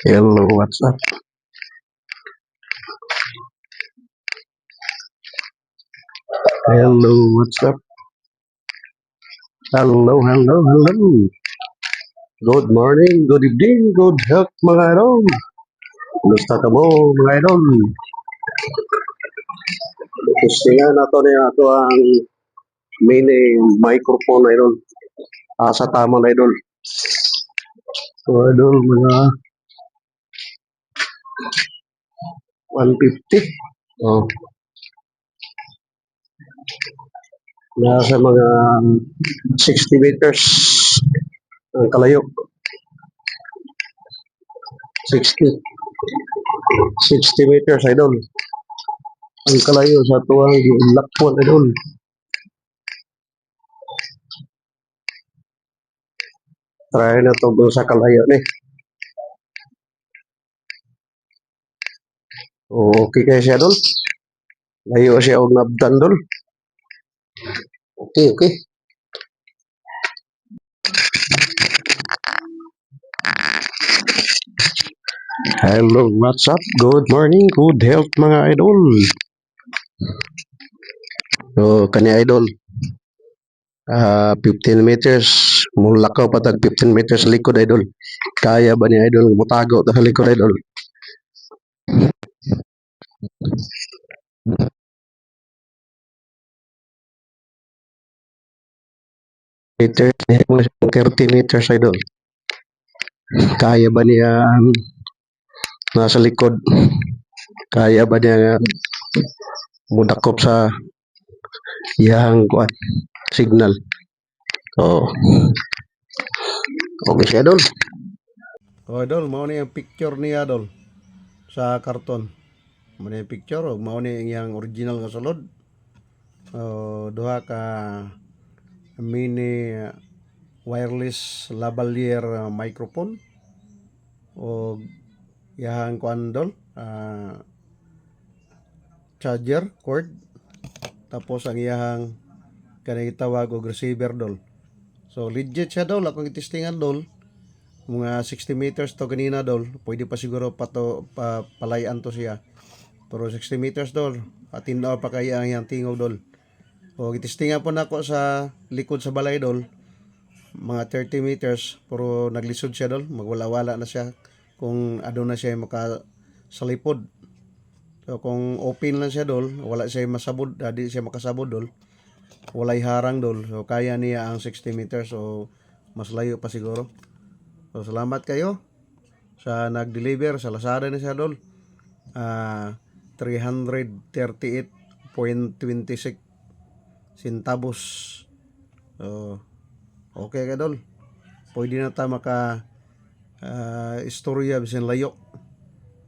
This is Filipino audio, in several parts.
Hello, what's up? Hello, what's up? Hello. Good morning, good evening, good health mga idol. Kumusta ka mo mga idol? Gusto nga na to niya ito ang mini microphone idol. Sa tama na idol. So idol, mga 150. Oh, nasa mga 60 meters ang kalayo. 60. 60 meters idol. Ang kalayo sa tuwang lakpon idol. Try na to sa kalayo ni. Okay kayo siya idol. Layo siya og nabdan idol. Okay. Hello, what's up? Good morning, good health mga idol. So, kani idol, 15 meters, mulakaw patag 15 meters sa likod idol. Kaya ba ni idol mutago ta sa likod idol? Meters, 30 meters idol. Kaya ba niya nasa likod? Kaya ba niya mudakop sa iyang kuan signal? Oh. Okay siya idol. Oh idol, mao ni ang picture niya idol sa karton. Mao ni ang picture o mao ni iyang original nga sulod. Duha ka mini wireless lavalier microphone o yahang kuan dol charger cord, tapos ang iyahang kanang gitawag og receiver dol. So legit siya dol, akong itistingan dol, mga 60 meters to kanina dol, pwede pa siguro palayan to siya, pero 60 meters dol, atinaw pa kaya ang iyang tingog dol. O gitistingan po nako sa likod sa balay dol, mga 30 meters, pero naglisod siya dol, magwala-wala na siya kung aduna siya makasalipod. So kung open lang siya dol, wala siya masabod, di siya makasabod dol, walay harang dol, so kaya niya ang 60 meters, so mas layo pa siguro. So salamat kayo sa nag-deliver sa Lazada na siya dol. 338.26 centavos. So okay ka dol, pwede na ta maka istorya bisan layo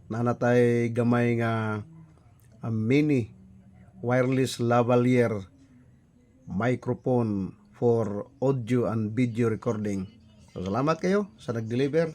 na natay gamay nga mini wireless lavalier microphone for audio and video recording. So salamat kayo sa nag-deliver.